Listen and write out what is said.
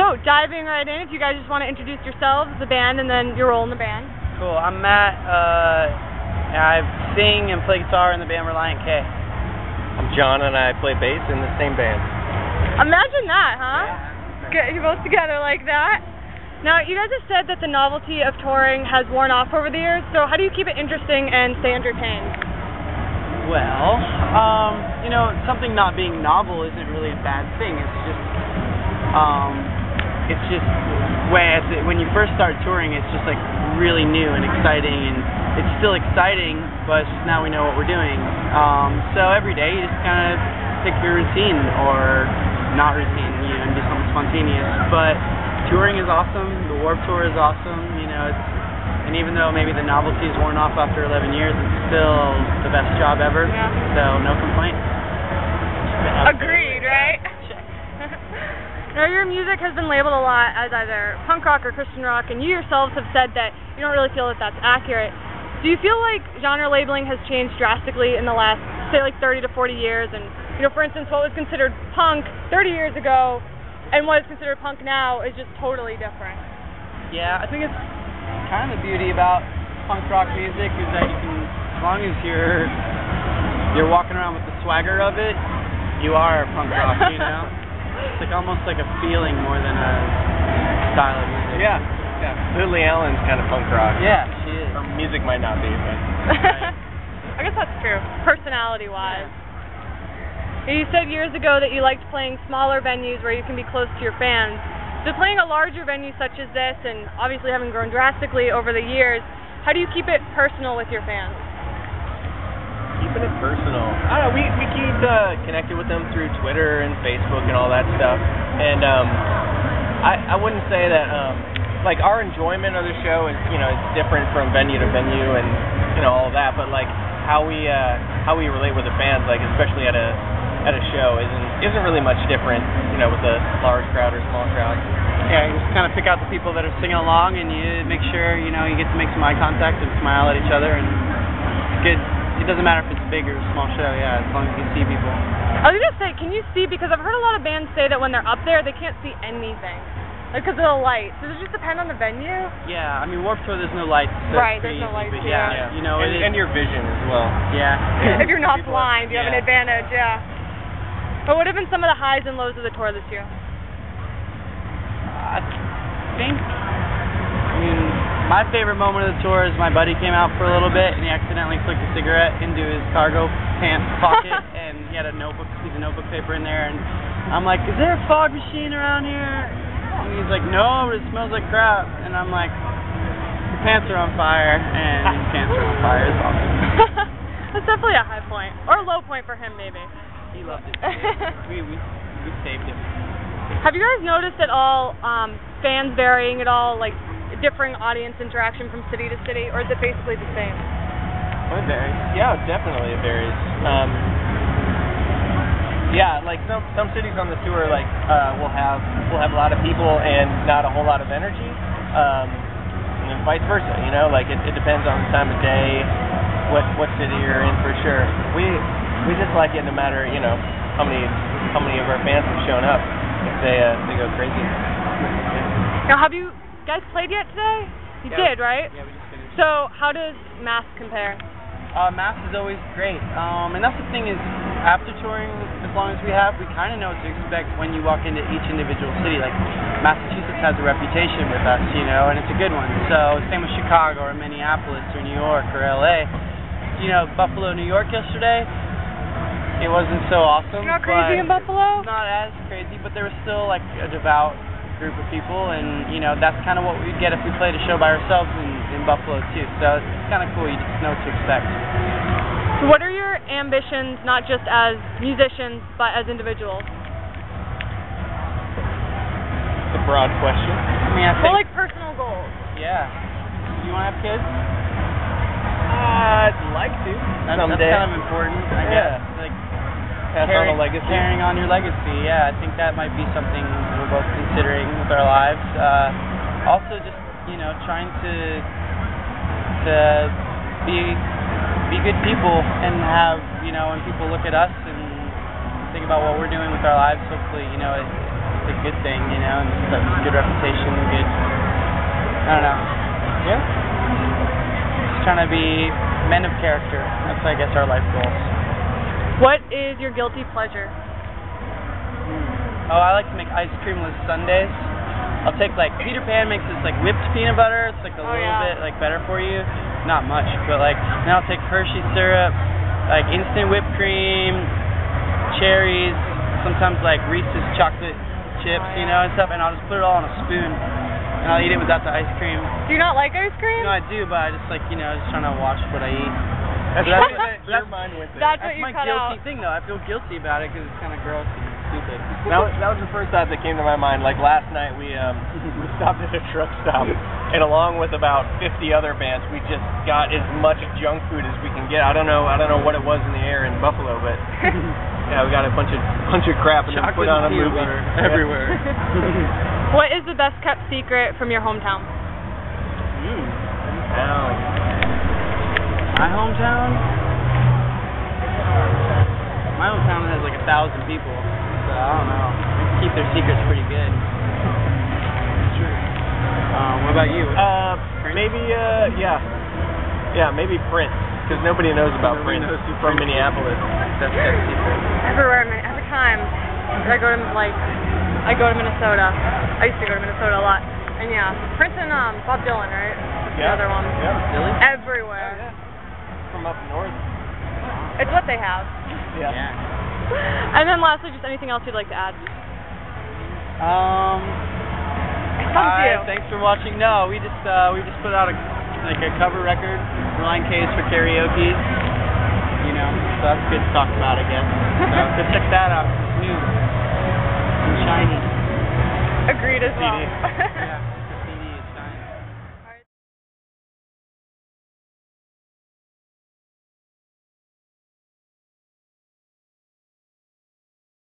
So, diving right in, if you guys just want to introduce yourselves, the band, and then your role in the band. Cool. I'm Matt. I sing and play guitar in the band Relient K. I'm John, and I play bass in the same band. Imagine that, huh? Yeah. Get you both together like that. Now, you guys have said that the novelty of touring has worn off over the years, so how do you keep it interesting and stay entertained? Well, something not being novel isn't really a bad thing. It's just when you first start touring, it's just like really new and exciting, and it's still exciting, but it's just now we know what we're doing. So every day you just kind of pick your routine or not routine, and do something spontaneous. But touring is awesome. The Warped Tour is awesome. And even though maybe the novelty is worn off after 11 years, it's still the best job ever. Yeah. So no complaint. Agreed, right? Now, your music has been labeled a lot as either punk rock or Christian rock, and you yourselves have said that you don't really feel that that's accurate. Do you feel like genre labeling has changed drastically in the last, say, like 30 to 40 years? And, for instance, what was considered punk 30 years ago and what is considered punk now is just totally different. Yeah, I think it's kind of the beauty about punk rock music is that you can, as long as you're walking around with the swagger of it, you are punk rock, It's like almost like a feeling more than a style of music. Yeah. Lily Allen's kind of punk rock. Yeah, she is. Her music might not be, but... I guess that's true, personality-wise. You said years ago that you liked playing smaller venues where you can be close to your fans. So playing a larger venue such as this, and obviously having grown drastically over the years, how do you keep it personal with your fans? Keeping it personal. I don't know, we keep connected with them through Twitter and Facebook and all that stuff. And I wouldn't say that like our enjoyment of the show is it's different from venue to venue and all of that, but like how we relate with the fans, like especially at a show isn't really much different, with a large crowd or small crowd. Yeah, you just kind of pick out the people that are singing along, and you make sure you get to make some eye contact and smile at each other, and it's good. It doesn't matter if it's a big or a small show, as long as you can see people. I was gonna say, can you see? Because I've heard a lot of bands say that when they're up there, they can't see anything, because of the lights. Does it just depend on the venue? Yeah, I mean Warped Tour, there's no lights. So right, there's no lights. But yeah. And your vision as well. Yeah. If you're not blind, you have an advantage. Yeah. But what have been some of the highs and lows of the tour this year? I think, my favorite moment of the tour is my buddy came out for a little bit and he accidentally flicked a cigarette into his cargo pants pocket and he had a piece of notebook paper in there, and I'm like, is there a fog machine around here? And he's like, no, but it smells like crap. And I'm like, your pants are on fire, and his pants are on fire. It's awesome. That's definitely a high point, or a low point for him maybe. He loved it. we saved him. Have you guys noticed at all fans varying at all, like differing audience interaction from city to city, or is it basically the same? Well, it varies. Yeah, definitely it varies. Like some cities on the tour, like will have a lot of people and not a whole lot of energy, and then vice versa. Like it depends on the time of day, what city you're in for sure. We just like it no matter, how many of our fans have shown up. If they go crazy. Now, have you guys played yet today? You did, right? Yeah, we just finished. So, how does Mass compare? Mass is always great. And that's the thing is, after touring as long as we have, we kind of know what to expect when you walk into each individual city. Like, Massachusetts has a reputation with us, and it's a good one. So, same with Chicago or Minneapolis or New York or LA. Buffalo, New York yesterday, it wasn't so awesome. Not crazy in Buffalo? Not as crazy, but there was still like a devout group of people, and that's kind of what we'd get if we played a show by ourselves in Buffalo too. So it's kind of cool. You just know what to expect. So what are your ambitions, not just as musicians, but as individuals? It's a broad question. I think, like personal goals. Yeah. You want to have kids? I'd like to. That's someday. kind of important, I guess. Like pass on a legacy. Carrying on your legacy. Yeah, I think that might be something we're both considering with our lives. Also, just trying to be good people and have when people look at us and think about what we're doing with our lives. Hopefully, a good thing, you know, and it's a good reputation, good, I don't know. Yeah. Just trying to be men of character. That's, I guess, our life goals. What is your guilty pleasure? Oh, I like to make ice creamless sundaes. I'll take, like, Peter Pan makes this, like, whipped peanut butter. It's, like, a little bit, like, better for you. Not much, but, like, then I'll take Hershey syrup, like, instant whipped cream, cherries, sometimes, like, Reese's chocolate chips, you know, and stuff, and I'll just put it all on a spoon, and I'll eat it without the ice cream. Do you not like ice cream? No, I do, but I just, like, you know, just trying to watch what I eat. That's your mind with it. That's That's what you my cut guilty out. thing, though. I feel guilty about it because it's kind of gross and stupid. That was the first thought that came to my mind. Like last night, we stopped at a truck stop, and along with about 50 other bands, we just got as much junk food as we can get. I don't know what it was in the air in Buffalo, but yeah, we got a bunch of crap and then put on a movie everywhere. What is the best kept secret from your hometown? My hometown? My hometown has like 1,000 people, so I don't know. They keep their secrets pretty good. True. What about you? Maybe maybe Prince, because nobody knows about Prince from Minneapolis. That's kept secret. Everywhere, every time I go to Minnesota. I used to go to Minnesota a lot, and yeah, Prince and Bob Dylan, right? That's the other one. Yeah. Really? Everywhere. Oh, yeah. From up north. It's what they have. Yeah. And then lastly, just anything else you'd like to add? Thanks for watching. No, we just put out a cover record, Relient case for karaoke. You know, so that's good to talk about, I guess. So go check that out. It's new and shiny. Agreed as well.